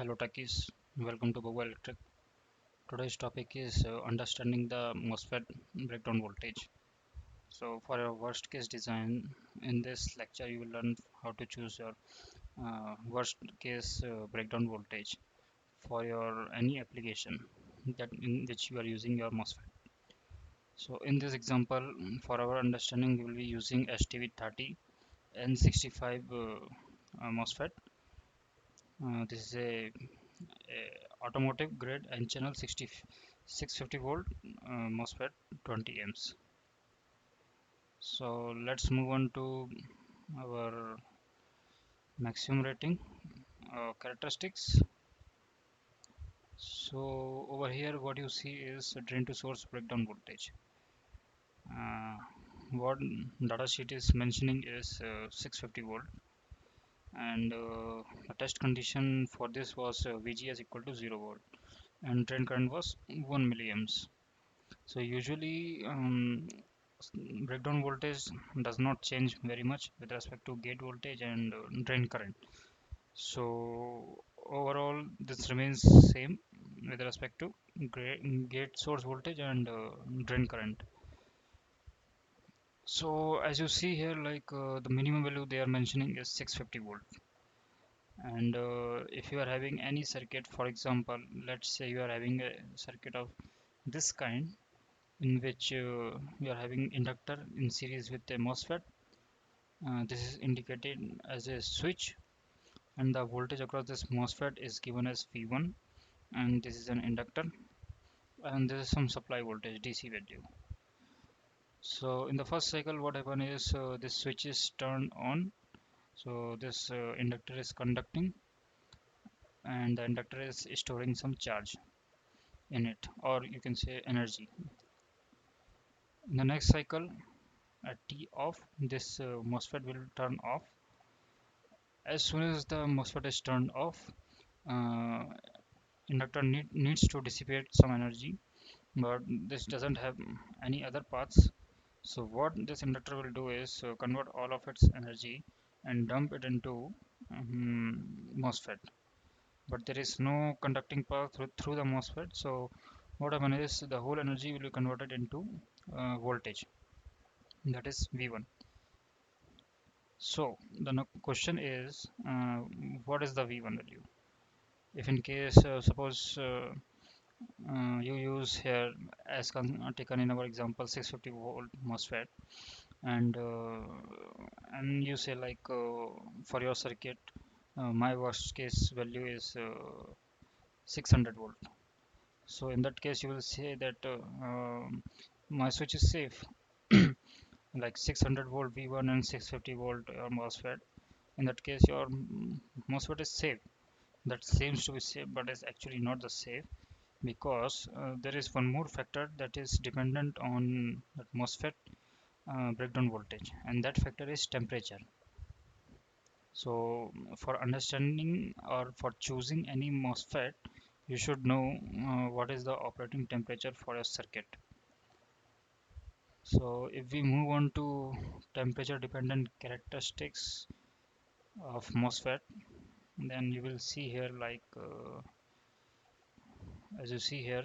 Hello techies, welcome to Bhagwa Electric. Today's topic is understanding the MOSFET breakdown voltage. So for your worst case design, in this lecture you will learn how to choose your worst case breakdown voltage for your any application that in which you are using your MOSFET. So in this example, for our understanding, we will be using STV30 N65 MOSFET. This is automotive grade N channel 650 volt MOSFET 20 amps. So let's move on to our maximum rating characteristics. So over here what you see is a drain to source breakdown voltage. uh, what data sheet is mentioning is 650 volt, and the test condition for this was VGS equal to 0 volt and drain current was 1 milliamps. So usually breakdown voltage does not change very much with respect to gate voltage and drain current. So overall this remains same with respect to gate source voltage and drain current. So as you see here, like the minimum value they are mentioning is 650 volt, and if you are having any circuit, for example, let's say you are having a circuit of this kind in which you are having inductor in series with a MOSFET. This is indicated as a switch, and the voltage across this MOSFET is given as V1, and this is an inductor, and this is some supply voltage DC value. So in the first cycle what happens is this switch is turned on, so this inductor is conducting and the inductor is storing some charge in it, or you can say energy. In the next cycle at T off, this MOSFET will turn off. As soon as the MOSFET is turned off, uh, inductor needs to dissipate some energy, but this doesn't have any other paths. So what this inductor will do is convert all of its energy and dump it into MOSFET, but there is no conducting path through the MOSFET. So what happens is the whole energy will be converted into voltage, that is V1. So the question is, what is the V1 value? If in case suppose you use here as taken in our example 650 volt MOSFET, and you say like for your circuit my worst case value is 600 volt. So in that case you will say that my switch is safe, like 600 volt V1 and 650 volt MOSFET. In that case your MOSFET is safe. That seems to be safe, but is actually not the safe, because there is one more factor that is dependent on that MOSFET breakdown voltage, and that factor is temperature. So for understanding or for choosing any MOSFET, you should know what is the operating temperature for a circuit. So if we move on to temperature dependent characteristics of MOSFET, then you will see here like as you see here,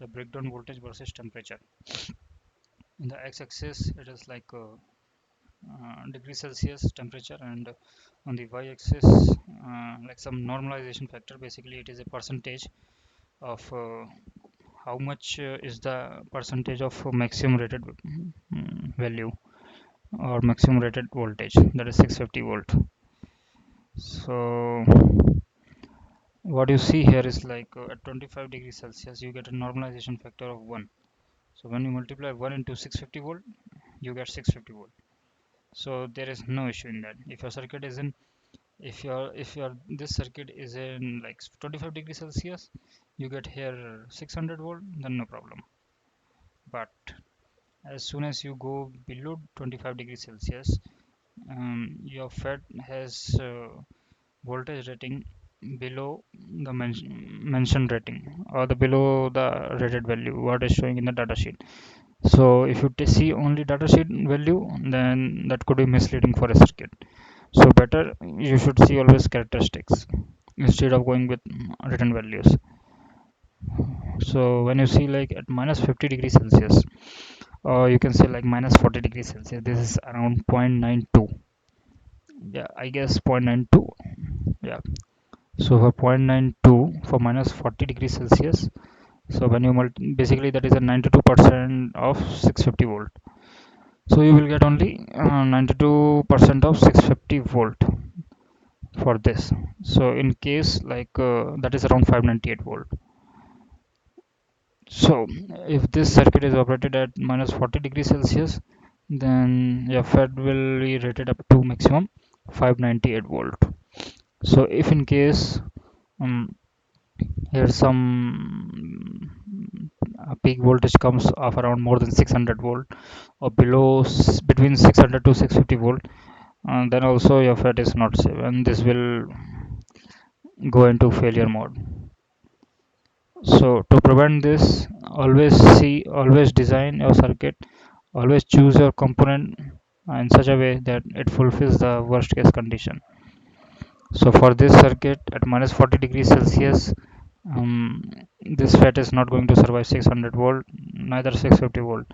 the breakdown voltage versus temperature. In the x-axis it is like degrees Celsius temperature, and on the y-axis like some normalization factor. Basically it is a percentage of how much is the percentage of maximum rated value or maximum rated voltage, that is 650 volt. So what you see here is like at 25 degrees Celsius you get a normalization factor of 1. So when you multiply 1 into 650 volt, you get 650 volt. So there is no issue in that. If your circuit is in, if your this circuit is in like 25 degrees Celsius, you get here 600 volt, then no problem. But as soon as you go below 25 degrees Celsius, your FET has voltage rating below the mentioned rating, or the below the rated value what is showing in the data sheet. So if you see only data sheet value, then that could be misleading for a circuit. So better you should see always characteristics. instead of going with written values. So when you see like at minus 50 degrees Celsius, or you can say like minus 40 degrees Celsius, this is around 0.92. Yeah, I guess 0.92. Yeah. So for 0.92 for minus 40 degrees Celsius, so when you basically that is a 92% of 650 volt. So you will get only 92% of 650 volt for this. So in case like that is around 598 volt. So if this circuit is operated at minus 40 degrees Celsius, then your FET will be rated up to maximum 598 volt. So if in case um, here some peak voltage comes of around more than 600 volt or below between 600 to 650 volt, then also your FET is not safe and this will go into failure mode. So to prevent this, always design your circuit, always choose your component in such a way that it fulfills the worst case condition. So for this circuit at minus 40 degrees Celsius, um, this FET is not going to survive 600 volt, neither 650 volt.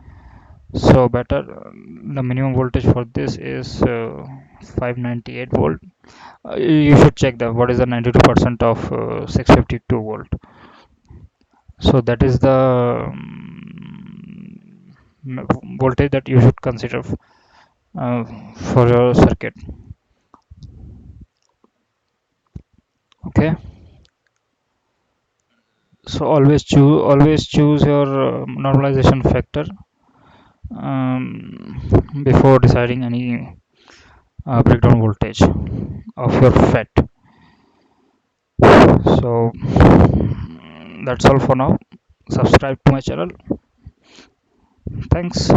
So better, the minimum voltage for this is 598 volt. You should check the what is the 92% of 652 volt. So that is the voltage that you should consider for your circuit. Okay. So always choose your normalization factor before deciding any breakdown voltage of your FET. So that's all for now. Subscribe to my channel. Thanks.